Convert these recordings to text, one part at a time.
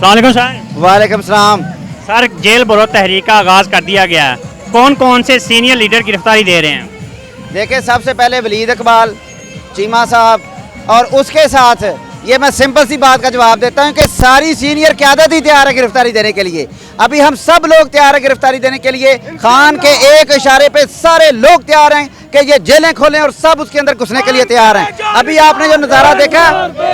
अस्सलाम सर। वालेकुम सलाम। सर जेल भरो तहरीक का आगाज़ कर दिया गया है, कौन कौन से सीनियर लीडर गिरफ्तारी दे रहे हैं? देखिए, सबसे पहले वलीद इकबाल चीमा साहब और उसके साथ ये मैं सिंपल सी बात का जवाब देता हूँ कि सारी सीनियर क़यादत ही तैयार है गिरफ्तारी देने के लिए। अभी हम सब लोग तैयार हैं गिरफ्तारी देने के लिए। खान के एक इशारे पे सारे लोग तैयार हैं कि ये जेलें खोलें और सब उसके अंदर घुसने के लिए तैयार हैं। अभी आपने जो नज़ारा देखा,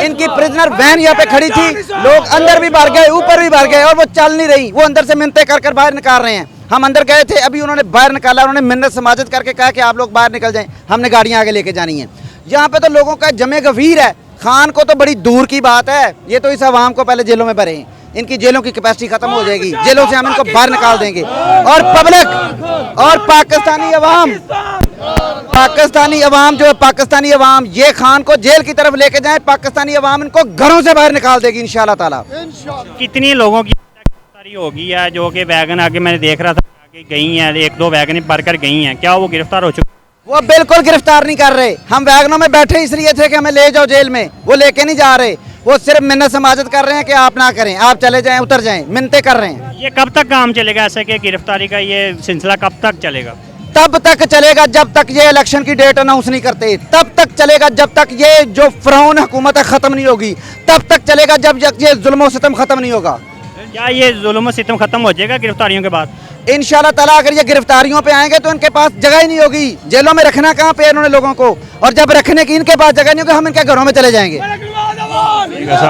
इनकी प्रिजनर वैन यहाँ पे खड़ी थी, लोग अंदर भी भर गए, ऊपर भी भर गए और वो चल नहीं रही। वो अंदर से मिन्नतें कर कर बाहर निकाल रहे हैं। हम अंदर गए थे, अभी उन्होंने बाहर निकाला, उन्होंने मिन्नत समाजत करके कहा कि आप लोग बाहर निकल जाएं, हमने गाड़ियाँ आगे लेके जानी है। यहाँ पे तो लोगों का जमे गफीर है। खान को तो बड़ी दूर की बात है, ये तो इस आवाम को पहले जेलों में भरे। इनकी जेलों की कैपेसिटी खत्म हो जाएगी, जेलों से हम इनको बाहर निकाल देंगे। और पब्लिक और पाकिस्तानी अवाम जो है, पाकिस्तानी अवाम ये खान को जेल की तरफ लेके जाए, पाकिस्तानी अवाम इनको घरों से बाहर निकाल देगी इंशाल्लाह ताला। कितनी लोगों की गिरफ्तारी होगी है जो कि वैगन आगे मैंने देख रहा था आगे गई हैं, एक दो वैगन भरकर गई हैं, क्या वो गिरफ्तार हो चुकी? वो बिल्कुल गिरफ्तार नहीं कर रहे। हम वैगनों में बैठे इसलिए थे कि हमें ले जाओ जेल में, वो लेके नहीं जा रहे। वो सिर्फ मिन्नत समाजत कर रहे हैं कि आप ना करें, आप चले जाएं, उतर जाएं, मिन्नतें कर रहे हैं। ये कब तक काम चलेगा ऐसे कि गिरफ्तारी का ये सिलसिला कब तक चलेगा? तब तक चलेगा जब तक ये इलेक्शन की डेट अनाउंस नहीं करते, तब तक चलेगा जब तक ये जो फिरौन हुकूमत है खत्म नहीं होगी, तब तक चलेगा जब तक ये जुल्म सितम खत्म नहीं होगा। क्या ये जुल्म सितम खत्म हो जाएगा गिरफ्तारियों के बाद? इंशाल्लाह ताला अगर ये गिरफ्तारियों पे आएंगे तो इनके पास जगह ही नहीं होगी। जेलों में रखना कहाँ पे इन्होंने लोगों को, और जब रखने की इनके पास जगह नहीं होगी, हम इनके घरों में चले जाएंगे। ठीक है सर।